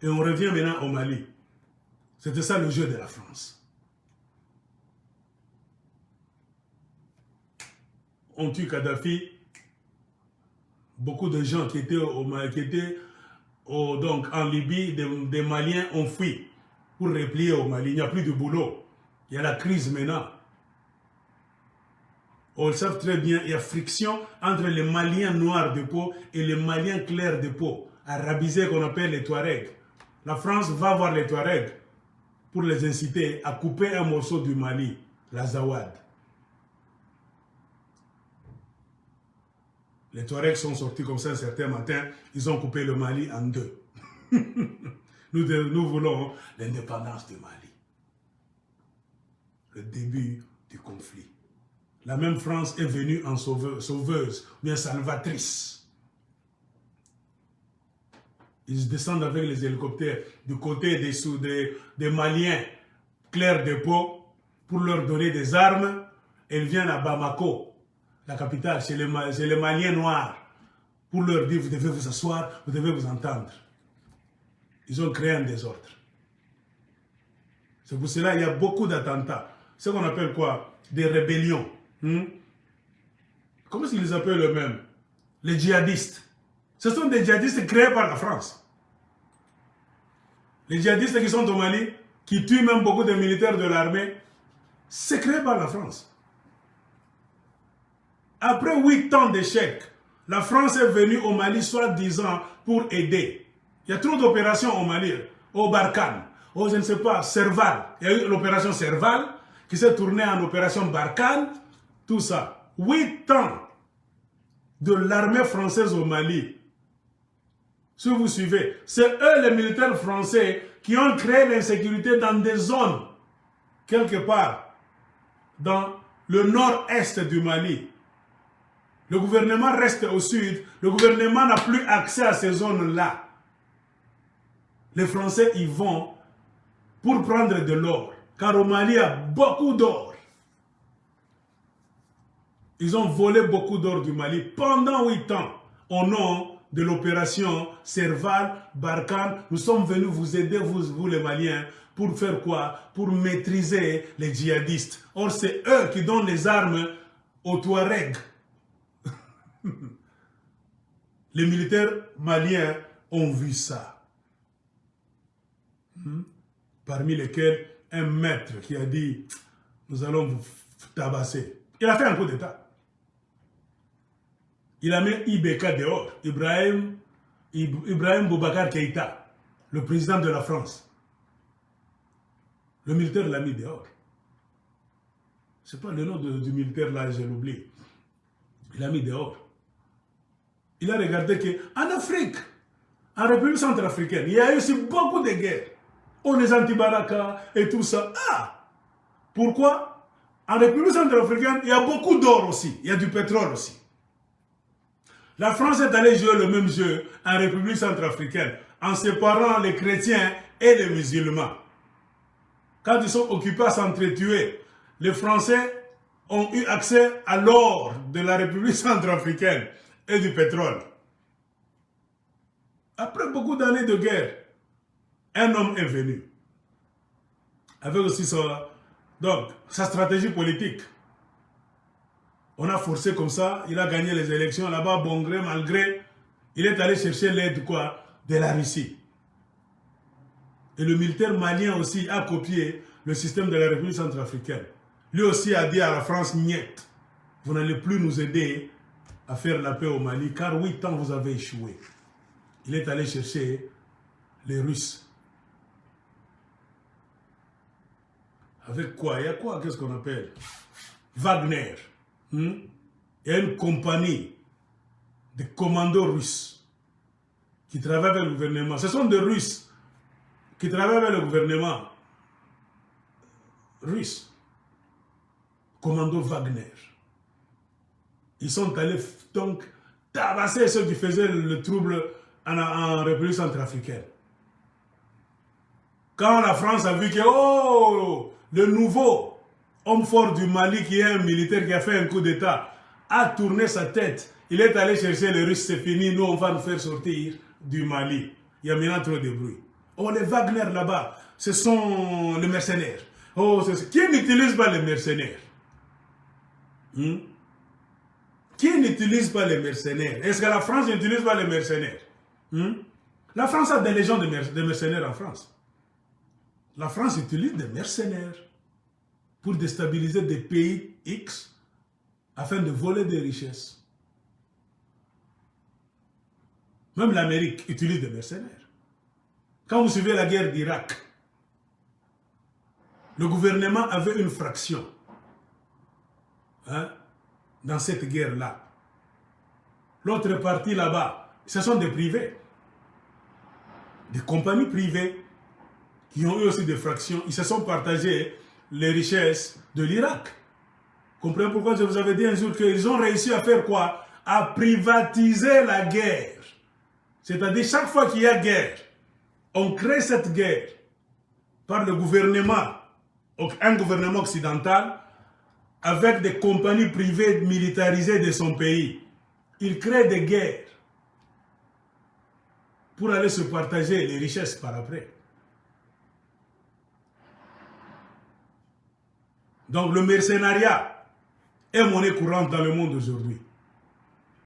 Et on revient maintenant au Mali. C'était ça le jeu de la France. On tue Kadhafi. Beaucoup de gens qui étaient, donc, en Libye, des Maliens ont fui pour replier au Mali. Il n'y a plus de boulot. Il y a la crise maintenant. On le sait très bien, il y a friction entre les Maliens noirs de peau et les Maliens clairs de peau, arabisés qu'on appelle les Touaregs. La France va voir les Touaregs pour les inciter à couper un morceau du Mali, la Zawad. Les Touaregs sont sortis comme ça un certain matin, ils ont coupé le Mali en deux. Nous voulons l'indépendance du Mali. Le début du conflit. La même France est venue en sauveuse, bien salvatrice. Ils descendent avec les hélicoptères du côté des Maliens clairs de peau pour leur donner des armes. Ils viennent à Bamako, la capitale, chez les Maliens noirs, pour leur dire, vous devez vous asseoir, vous devez vous entendre. Ils ont créé un désordre. C'est pour cela qu'il y a beaucoup d'attentats. Ce qu'on appelle quoi? Des rébellions. Comment est-ce qu'ils les appellent eux-mêmes? Les djihadistes. Ce sont des djihadistes créés par la France. Les djihadistes qui sont au Mali, qui tuent même beaucoup de militaires de l'armée, c'est créé par la France. Après 8 ans d'échec, la France est venue au Mali soi-disant pour aider. Il y a trop d'opérations au Mali, au Barkhane, au je ne sais pas, Serval. Il y a eu l'opération Serval qui s'est tournée en opération Barkhane, tout ça. 8 ans de l'armée française au Mali. Si vous suivez, c'est eux les militaires français qui ont créé l'insécurité dans des zones, quelque part, dans le nord-est du Mali. Le gouvernement reste au sud, le gouvernement n'a plus accès à ces zones-là. Les Français y vont pour prendre de l'or, car au Mali, il y a beaucoup d'or. Ils ont volé beaucoup d'or du Mali pendant 8 ans, au nom de l'opération Serval, Barkhane. Nous sommes venus vous aider, vous les Maliens, pour faire quoi? Pour maîtriser les djihadistes. Or, c'est eux qui donnent les armes aux Touaregs. Les militaires maliens ont vu ça. Parmi lesquels un maître qui a dit « Nous allons vous tabasser ». Il a fait un coup d'État. Il a mis Ibeka dehors, Ibrahim Boubacar Keïta, le président de la France. Le militaire l'a mis dehors. Ce n'est pas le nom du militaire là, je l'oublie. Il l'a mis dehors. Il a regardé qu'en Afrique, en République centrafricaine, il y a eu aussi beaucoup de guerres. On les anti-Baraka et tout ça. Ah! Pourquoi? En République centrafricaine, il y a beaucoup d'or aussi. Il y a du pétrole aussi. La France est allée jouer le même jeu en République centrafricaine en séparant les chrétiens et les musulmans. Quand ils sont occupés à s'entretuer, les Français ont eu accès à l'or de la République centrafricaine et du pétrole. Après beaucoup d'années de guerre, un homme est venu avec aussi sa stratégie politique. On a forcé comme ça, il a gagné les élections là-bas, bon gré, mal gré. Il est allé chercher l'aide de la Russie. Et le militaire malien aussi a copié le système de la République centrafricaine. Lui aussi a dit à la France, niet, vous n'allez plus nous aider à faire la paix au Mali, car 8 ans vous avez échoué. Il est allé chercher les Russes. Avec quoi? Il y a quoi? Qu'est-ce qu'on appelle? Wagner. Il y a une compagnie de commandos russes qui travaillent avec le gouvernement. Ce sont des Russes qui travaillent avec le gouvernement russe. Commando Wagner. Ils sont allés donc tabasser ceux qui faisaient le trouble en République centrafricaine. Quand la France a vu que, oh, le nouveau homme fort du Mali, qui est un militaire qui a fait un coup d'État, a tourné sa tête. Il est allé chercher les Russes, c'est fini, nous on va nous faire sortir du Mali. Il y a maintenant trop de bruit. Oh, les Wagner là-bas, ce sont les mercenaires. Oh, qui n'utilise pas les mercenaires? Qui n'utilise pas les mercenaires? Est-ce que la France n'utilise pas les mercenaires? La France a des légions de mercenaires en France. La France utilise des mercenaires pour déstabiliser des pays X afin de voler des richesses. Même l'Amérique utilise des mercenaires. Quand vous suivez la guerre d'Irak, le gouvernement avait une fraction dans cette guerre-là. L'autre partie là-bas, ce sont des privés, des compagnies privées qui ont eu aussi des fractions. Ils se sont partagés les richesses de l'Irak. Comprenez pourquoi je vous avais dit un jour qu'ils ont réussi à faire quoi? À privatiser la guerre. C'est-à-dire chaque fois qu'il y a guerre, on crée cette guerre par le gouvernement, un gouvernement occidental, avec des compagnies privées militarisées de son pays. Il crée des guerres pour aller se partager les richesses par après. Donc le mercenariat est monnaie courante dans le monde aujourd'hui.